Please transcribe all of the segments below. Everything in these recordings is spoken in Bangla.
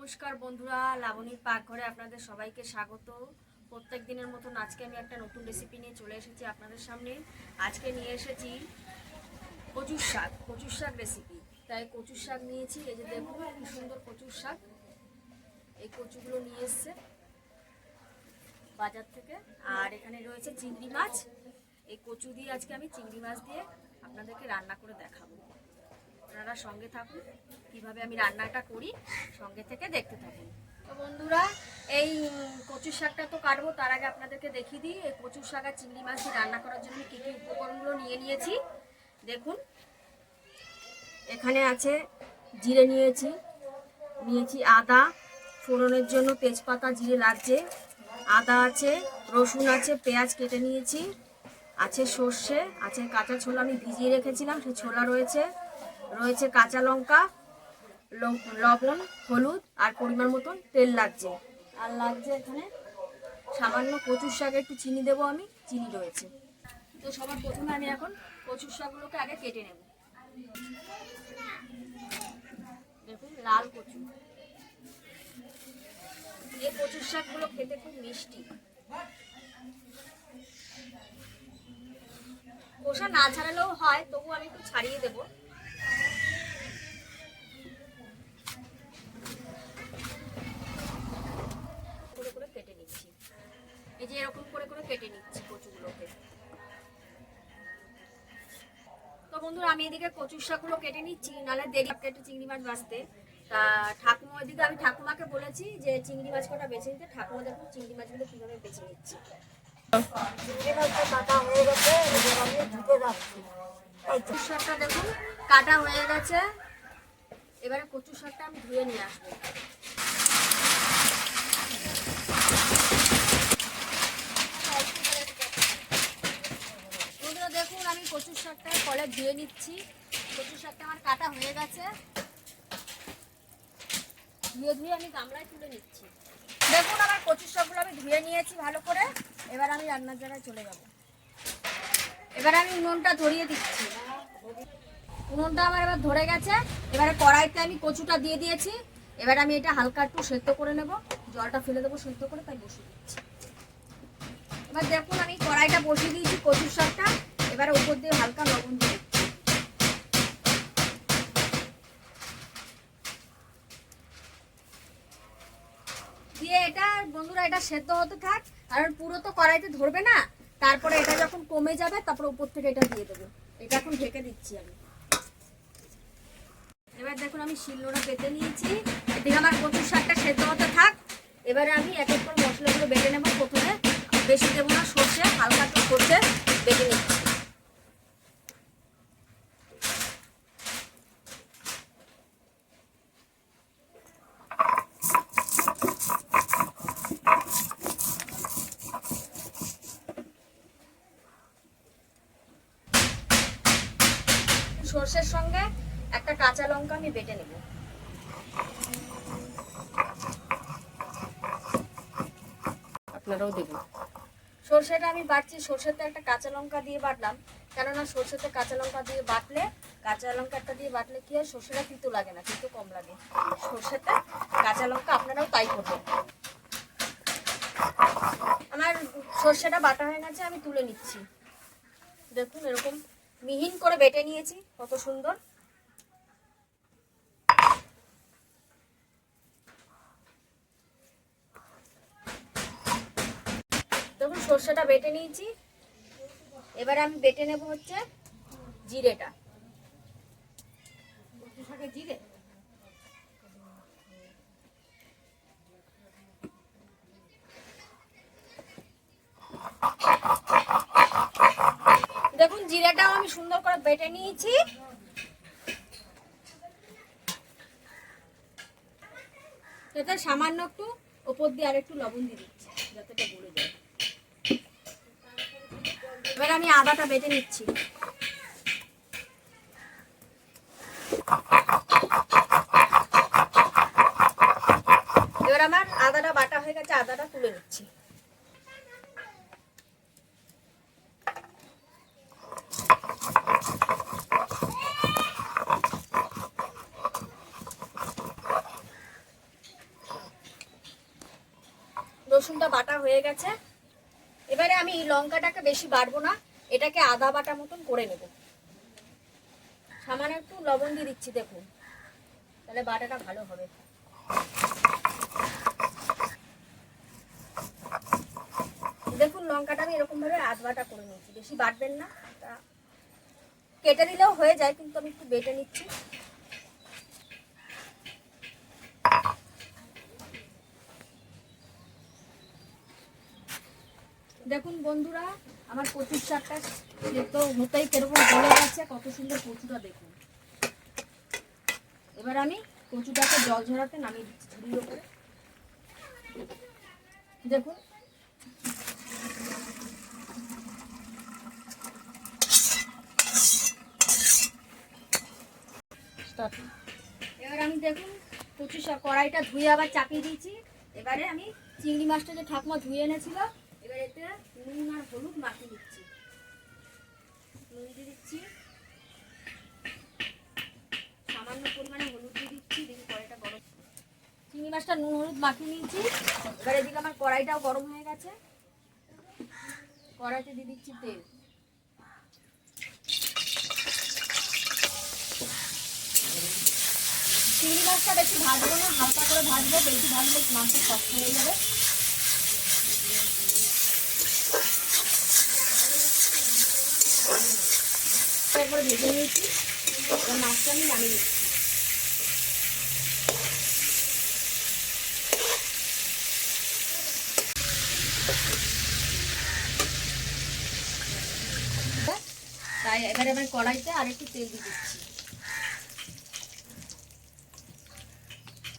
নমস্কার বন্ধুরা, লাবণীর পাকঘরে আপনাদের সবাইকে স্বাগত। প্রত্যেক দিনের মতন আজকে আমি একটা নতুন রেসিপি নিয়ে চলে এসেছি আপনাদের সামনে। আজকে নিয়ে এসেছি কচুর শাক রেসিপি। তাই কচুর শাক নিয়েছি। এই যে দেখুন কি সুন্দর কচুর শাক। এই কচুগুলো নিয়ে এসছে বাজার থেকে। আর এখানে রয়েছে চিংড়ি মাছ। এই কচু দিয়ে আজকে আমি চিংড়ি মাছ দিয়ে আপনাদেরকে রান্না করে দেখাবো। আপনারা সঙ্গে থাকুন, কিভাবে আমি রান্নাটা করি সঙ্গে থেকে দেখতে থাকুন। তো বন্ধুরা, এই কচুর শাকটা তো কাটবো, তার আগে আপনাদেরকে দেখিয়ে দিই এই কচুর শাক আর চিংড়ি মাছ দিয়ে রান্না করার জন্য কী কী উপকরণগুলো নিয়ে নিয়েছি। দেখুন, এখানে আছে জিরে নিয়েছি আদা, ফোড়নের জন্য তেজপাতা জিরে লাগছে, আদা আছে, রসুন আছে, পেঁয়াজ কেটে নিয়েছি, আছে সর্ষে, আছে কাঁচা ছোলা আমি ভিজিয়ে রেখেছিলাম, সেই ছোলা রয়েছে কাঁচা লঙ্কা, লবণ, হলুদ আর পরিমাণ মতন তেল লাগছে। আর লাগছে এখানে সামান্য কচুর শাকে একটু চিনি দেবো আমি, চিনি রয়েছে। তো সবার প্রথমে আমি এখন কচুর শাকগুলোকে আগে কেটে নেব। দেখুন লাল কচু। এই কচুর শাকগুলো খেতে খুব মিষ্টি। খোসা না ছাড়ালেও হয়, তবু আমি একটু ছাড়িয়ে দেবো। কেটে নিচ্ছি, এই যে এরকম করে কেটে নিচ্ছি কচুগুলোকে। তো বন্ধুরা, আমি এদিকে কচুর শাকগুলো কেটে নিচ্ছি, নাহলে দেরি কেটে চিংড়ি মাছ ভাজতে। তা ঠাকুমা ওইদিকে, আমি ঠাকুমাকে বলেছি যে চিংড়ি মাছ কটা বেছে নিতে। ঠাকুমা দেখুন চিংড়ি মাছগুলো কিভাবে বেছে নিচ্ছি। চিংড়ি মাছটা কাটা হয়ে গেছে, এবার আমি ধুতে যাচ্ছি। কচুর শাকটা দেখুন কাটা হয়ে গেছে, এবারে কচুর শাকটা আমি ধুয়ে নিয়ে আসবো। দেখুন আমি কচুর শাকটা কলে ধুয়ে নিচ্ছি। কচুর শাকটা আমার কাটা হয়ে গেছে, ধুয়ে আমি গামলায় তুলে নিচ্ছি। দেখুন আমার কচুর শাকগুলো আমি ধুয়ে নিয়েছি ভালো করে। এবার আমি রান্নার জায়গায় চলে যাব। এবার আমি উনুনটা ধরিয়ে দিচ্ছি। উনুনটা আমার এবার ধরে গেছে। এবারে কড়াইতে আমি কচুটা দিয়ে দিয়েছি। এবার আমি এটা হালকা একটু সেদ্ধ করে নেব, জলটা ফেলে দেবো সেদ্ধ করে, তাই বসিয়ে দিচ্ছি। এবার দেখুন আমি কড়াইটা বসিয়ে দিয়েছি কচুর শাকটা। এবারে উপর দিয়ে হালকা লবণ দিয়ে এটা বন্ধুরা এটা সেদ্ধ হতে থাক। আর পুরো তো কড়াইতে ধরবে না, তারপরে এটা যখন কমে যাবে তারপরে উপর থেকে এটা দিয়ে দেবো। এটা এখন ঢেকে দিচ্ছি আমি। এবার দেখুন আমি শিলনোড়া বেটে নিয়েছি। এদিকে আমার কচুর শাকটা সেদ্ধ হতে থাক। এবারে আমি এক এক করে মশলাগুলো বেটে নেব। প্রথমে বেশি দেবো না সর্ষে, হালকা একটু সর্ষে বেটে নিচ্ছি। সর্ষের সঙ্গে একটা কাঁচা লঙ্কা আমি বেটে নেব। আপনারাও দেবেন। সর্ষেটা আমি বাটছি, সর্ষেতে একটা কাঁচা লঙ্কা দিয়ে বাটলাম, কেননা সর্ষেতে কাঁচা লঙ্কা দিয়ে বাটলে, কাঁচা লঙ্কাটা দিয়ে বাটলে কি হয়, সর্ষেটা তিতো লাগে না, তিতো কম লাগে সর্ষেতে কাঁচা লঙ্কা। আপনারাও তাই করবেন। আমার সর্ষেটা বাটা হয়ে গেছে, আমি তুলে নিচ্ছি। দেখুন এরকম মিহিন করে বেটে নিয়েছি, কত সুন্দর। দেখুন সর্ষেটা বেটে নিয়েছি। এবারে আমি বেটে নেব হচ্ছে জিরেটা। জিরে দেখুন জিরাটাও আমি সুন্দর করে বেটে নিয়েছি। এতে সামান্য একটু ওপর দিয়ে আর একটু লবণ দিয়ে দিচ্ছি যাতে এটা গলে যায়। এবার আমি আদাটা বেটে নিচ্ছি। এবার আমার আদাটা বাটা হয়ে গেছে, আদাটা তুলে নিচ্ছি। রসুনটা বাটা হয়ে গেছে। এবারে আমি লঙ্কাটাকে বেশি বাটবো না, এটাকে আদা বাটা মতন করে নেব। সামান্য একটু লবণ দিয়ে দিচ্ছি, দেখুন তাহলে বাটাটা ভালো হবে। দেখুন লঙ্কাটা আমি এরকম ভাবে আধ বাটা করে নিচ্ছি, বেশি বাটবেন না, কেটে দিলেও হয়ে যায়, কিন্তু আমি একটু বেটে নিচ্ছি। দেখুন বন্ধুরা, আমার কচুর শাকটা তো হতেই কিরকম গলে গেছে, কত সুন্দর কচুটা দেখুন। এবার আমি কচুটাকে জল ঝরাতে নামিয়ে দিচ্ছি ঝুড়ির উপরে। দেখুন এবার আমি দেখুন কচু কড়াইটা ধুয়ে আবার চাপিয়ে দিয়েছি। এবারে আমি চিংড়ি মাছটা যে ঠাকুমা ধুয়ে এনেছিল, এবার এতে নুন আর হলুদ মাখিয়ে দিচ্ছি। নুন দিয়ে দিচ্ছি, সামান্য পরিমাণে হলুদ দিয়ে দিচ্ছি। দেখি কড়াইটা গরম, চিংড়ি মাছটা নুন হলুদ মাখিয়ে নিয়েছি। এবার এদিকে আমার কড়াইটাও গরম হয়ে গেছে, কড়াইতে দিয়ে দিচ্ছি তেল। চিংড়ি মাছটা বেশি ভাজবো না, হালকা করে ভাজবো, বেশি ভাজলে মাছটা শক্ত হয়ে যাবে। তারপরে ভেজে নিয়েছি, এবার মাছটা আমি নামিয়ে নিচ্ছি। তাই এবারে আমি কড়াইতে আরেকটু তেল দিয়ে দিচ্ছি।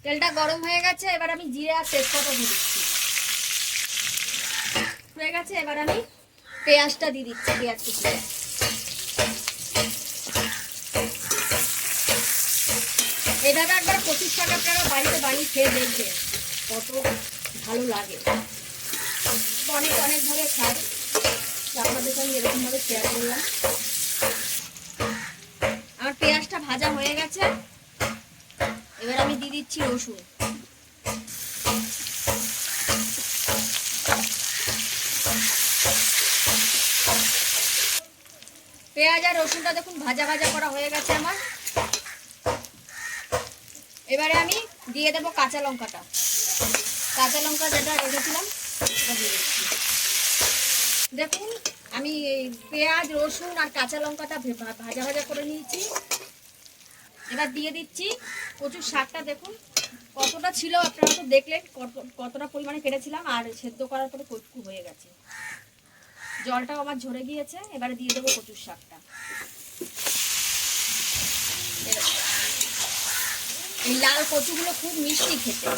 তেলটা গরম হয়ে গেছে, এবার আমি জিরে আর তেজপাতা দিয়ে দিচ্ছি। হয়ে গেছে, এবার আমি পেঁয়াজটা দিয়ে দিচ্ছি। পেঁয়াজ কুচি এভাবে একবার কচুর শাক আপনারা বাড়িতে বানিয়ে খেয়ে দেখবেন, কত ভালো লাগে। অনেক অনেকভাবে খায়, আপনাদের সঙ্গে এরকমভাবে শেয়ার করলাম। আমার পেঁয়াজটা ভাজা হয়ে গেছে, এবার আমি দিয়ে দিচ্ছি রসুন। পেঁয়াজ আর রসুনটা দেখুন ভাজা ভাজা করা হয়ে গেছে আমার। এবারে আমি দিয়ে দেবো কাঁচা লঙ্কাটা। কাঁচা লঙ্কা যেটা রেখেছিলাম সেটা দিয়ে দিচ্ছি। দেখুন আমি পেঁয়াজ রসুন আর কাঁচা লঙ্কাটা ভাজা ভাজা করে নিয়েছি। এবার দিয়ে দিচ্ছি কচুর শাকটা। দেখুন কতটা ছিল, আপনারা তো দেখলেন কতটা পরিমাণে কেটেছিলাম, আর সেদ্ধ করার পরে কচু হয়ে গেছে, জলটাও আমার ঝরে গিয়েছে। এবারে দিয়ে দেবো কচুর শাকটা। এই লাল কচুগুলো খুব মিষ্টি খেতে।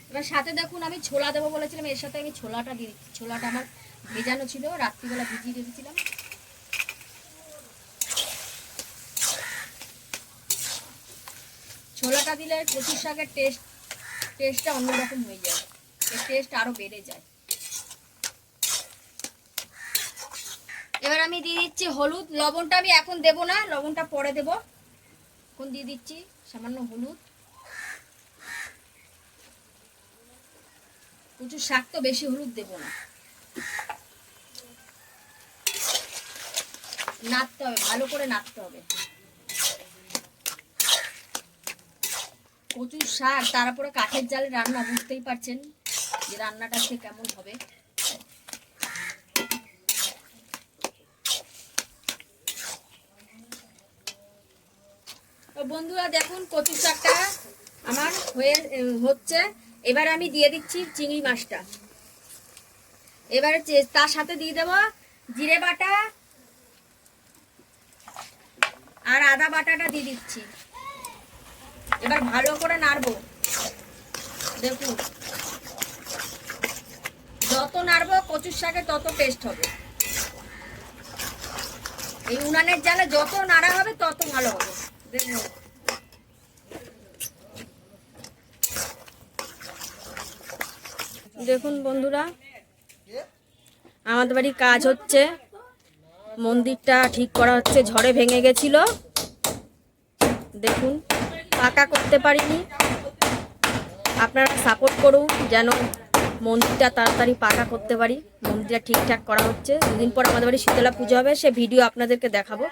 এবার সাথে দেখুন আমি ছোলা দেবো বলেছিলাম, এর সাথে আমি ছোলাটা দিয়ে দিচ্ছি। ছোলাটা আমার ভেজানো ছিল, রাত্রিবেলা ভিজিয়ে রেখেছিলাম। ছোলাটা দিলে কচুর শাকের টেস্টটা অন্যরকম হয়ে যায়, এর টেস্ট আরো বেড়ে যায়। এবার আমি দিয়ে দিচ্ছি হলুদ। লবণটা আমি এখন দেব না, লবণটা পরে দেব। এখন দিয়ে দিচ্ছি সামান্য হলুদ। কচুর শাক তো বেশি হলুদ দেব না, নাড়তে হবে, ভালো করে নাড়তে হবে। কচুর শাক, তারপরে কাঠের জালে রান্না, বুঝতেই পারছেন যে রান্নাটা সে কেমন হবে। বন্ধুরা দেখুন কচুর শাকটা আমার হচ্ছে। এবার আমি দিয়ে দিচ্ছি চিংড়ি মাছটা। এবারে তার সাথে দিয়ে দেবো জিরে বাটা আর আদা বাটাটা দিয়ে দিচ্ছি। এবার ভালো করে নাড়বো। দেখুন যত নাড়বো কচুর শাকে তত টেস্ট হবে। এই উনানের জালে যত নাড়া হবে তত ভালো হবে। দেখুন দেখুন বন্ধুরা, আমাদের বাড়ি কাজ হচ্ছে, মন্দিরটা ঠিক করা হচ্ছে, ঝড়ে ভেঙে গেছিল। দেখুন পাকা করতে পারিনি, আপনারা সাপোর্ট করুন যেন মন্দিরটা তাড়াতাড়ি পাকা করতে পারি। মন্দিরটা ঠিকঠাক করা হচ্ছে। দুদিন পর আমাদের বাড়ি শীতলা পুজো হবে, সে ভিডিও আপনাদেরকে দেখাবো।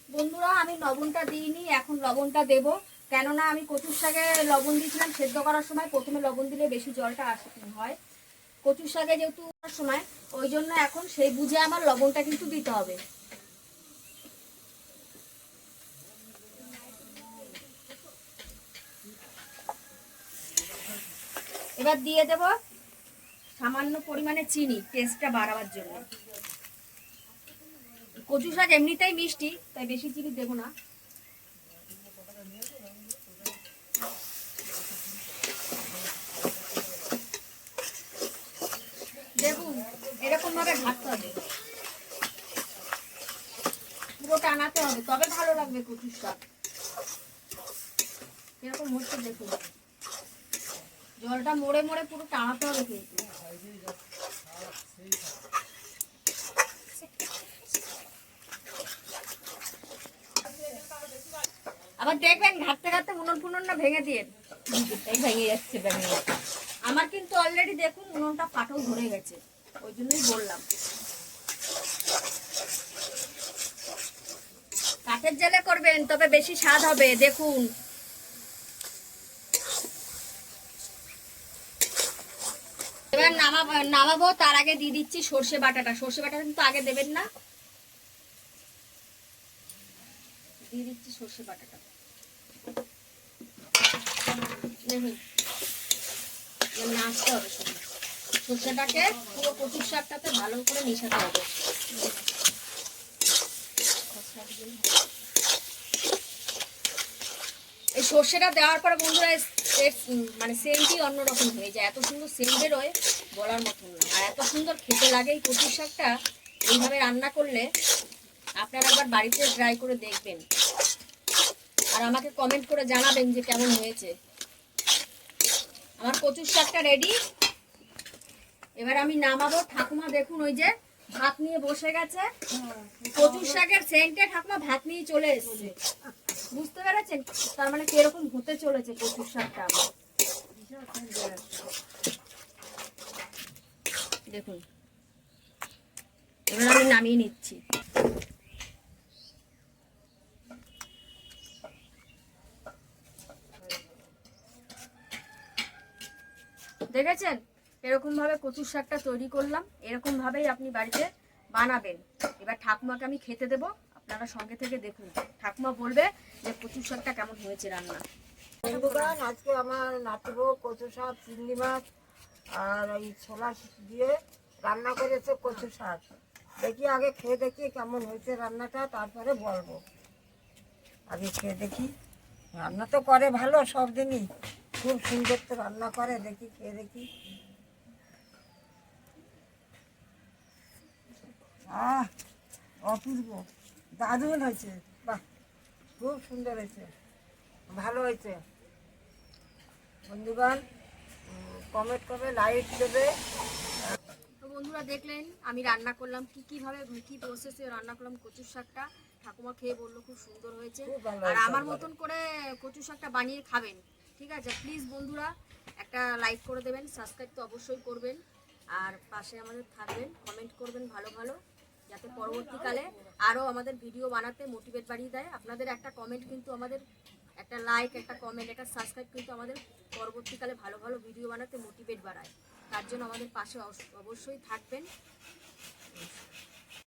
বন্ধুরা, আমি লবণটা দিইনি, এখন লবণটা দেব। কেননা আমি কচুর শাকে লবণ দিয়েছিলাম সেদ্ধ করার সময়, প্রথমে লবণ দিলে বেশি জলটা হয়। কচুর শাকে যেহেতু সময়, ওই জন্য এখন সেই বুঝে আমার লবণটা কিন্তু দিতে হবে। এবার দিয়ে দেব সামান্য পরিমাণে চিনি, টেস্টটা বাড়াবার জন্য। কচু শাক এমনিতেই মিষ্টি, তাই বেশি চিনি দেবো না। দেখুন, এরকম ভাবে ঘাটতে হবে, পুরো টানাতে হবে, তবে ভালো লাগবে কচুর শাক। এরকম হচ্ছে দেখুন, জলটা মোড়ে মোড়ে পুরো টানাতে হবে কিন্তু। আবার দেখবেন ঘাটতে ঘাটতে উনুন ফুনুন না ভেঙে দিয়ে ভেঙে যাচ্ছে। আমার কিন্তু অলরেডি দেখুন উনুনটা ফাটল ধরে গেছে, ওই জন্যই বললাম। কাঠের জালে করবেন তবে বেশি স্বাদ হবে। দেখুন, এবার নামাবো, তার আগে দিয়ে দিচ্ছি সর্ষে বাটাটা। সর্ষে বাটা কিন্তু আগে দেবেন না, দিয়ে দিচ্ছি সর্ষে বাটাটা। দেখুন, নাচতে হবে, সর্ষেটাকে পুরো কচুর শাকটাতে ভালো করে মিশাতে হবে। এই সর্ষেটা দেওয়ার পরে বন্ধুরা মানে সেন্টই অন্যরকম হয়ে যায়, এত সুন্দর সেন্ট বেরোয় বলার মতন না। আর এত সুন্দর খেতে লাগে এই কচুর শাকটা। এইভাবে রান্না করলে আপনারা একবার বাড়িতে ট্রাই করে দেখবেন, আর আমাকে কমেন্ট করে জানাবেন যে কেমন হয়েছে। আমার কচুর শাকটা রেডি, এবার আমি নামাবো। ঠাকুমা দেখুন ওই যে ভাত নিয়ে বসে গেছে, কচুর শাকের সেন্টে ঠাকুমা ভাত নিয়ে চলে এসেছে। বুঝতে পেরেছেন তার মানে কিরকম হতে চলেছে কচুর শাকটা। দেখুন, এবার আমি নামিয়ে নিচ্ছি। দেখেছেন এরকম ভাবে কচুর শাকটা তৈরি করলাম, এরকম ভাবেই আপনি বাড়িতে বানাবেন। এবার ঠাকুমাকে আমি খেতে দেবো, আপনারা সঙ্গে থেকে দেখুন, ঠাকুমা বলবে যে কচুর শাকটা কেমন হয়েছে রান্না। আজকে আমার নাতিবো কচু শাক, চিংড়ি মাছ আর এই ছোলা দিয়ে রান্না করেছে কচু শাক। দেখি আগে খেয়ে দেখি কেমন হয়েছে রান্নাটা, তারপরে বলবো। আগে খেয়ে দেখি। রান্না তো করে ভালো সব দিনই, খুব সুন্দর তো রান্না করে। দেখি খেয়ে দেখি। অপূর্ব, দারুণ হয়েছে, বাহ, খুব সুন্দর হয়েছে, ভালো হয়েছে। বন্ধুগণ কমেন্ট করবে, লাইক দেবে। তো বন্ধুরা দেখলেন আমি রান্না করলাম, কিভাবে কি প্রসেসে রান্না করলাম কচুর শাকটা। ঠাকুমা খেয়ে বললো খুব সুন্দর হয়েছে। আর আমার মতন করে কচুর শাকটা বানিয়ে খাবেন, ঠিক আছে? প্লিজ বন্ধুরা একটা লাইক করে দেবেন, সাবস্ক্রাইব তো অবশ্যই করবেন, আর পাশে আমাদের থাকবেন, কমেন্ট করবেন ভালো ভালো, যাতে পরবর্তীকালে আরও আমাদের ভিডিও বানাতে মোটিভেট বাড়িয়ে দেয়। আপনাদের একটা কমেন্ট কিন্তু আমাদের, একটা লাইক, একটা কমেন্ট, একটা সাবস্ক্রাইব কিন্তু আমাদের পরবর্তীকালে ভালো ভালো ভিডিও বানাতে মোটিভেট বাড়ায়। তার জন্য আমাদের পাশে অবশ্যই থাকবেন।